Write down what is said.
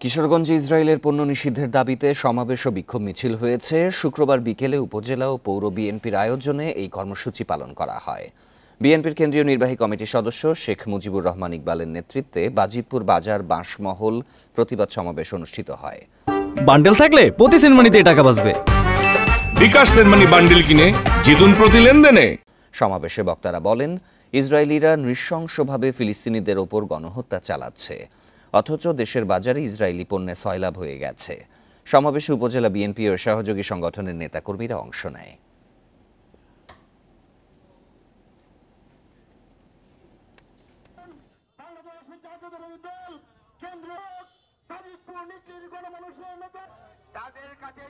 কিশোরগঞ্জে ইসরায়েলের পণ্য নিষিদ্ধের দাবিতে সমাবেশ ও বিক্ষোভ মিছিল হয়েছে। শুক্রবার বিকেলে উপজেলা ও পৌর বিএনপির আয়োজনে এই কর্মসূচি পালন করা হয়। বিএনপির কেন্দ্রীয় নির্বাহী কমিটির সদস্য শেখ মুজিবুর রহমান ইকবালের নেতৃত্বে বাজিতপুর বাজার বাঁশমহল প্রতিবাদ সমাবেশ অনুষ্ঠিত হয়। বান্ডেল থাকলে প্রতি সেনমানিতে টাকা বাঁচবে। বিকাশ সেনমানি বান্ডেল কিনে জিতুন প্রতি লেনদেনে। সমাবেশে বক্তারা বলেন, ইসরায়েলিরা নৃশংসভাবে ফিলিস্তিনিদের ওপর গণহত্যা চালাচ্ছে, অথচ দেশের বাজারে ইসরায়েলি পণ্যে সয়লাভ হয়ে গেছে। সমাবেশে উপজেলা বিএনপি ও সহযোগী সংগঠনের নেতাকর্মীরা অংশ নেয়। তাদের কাছে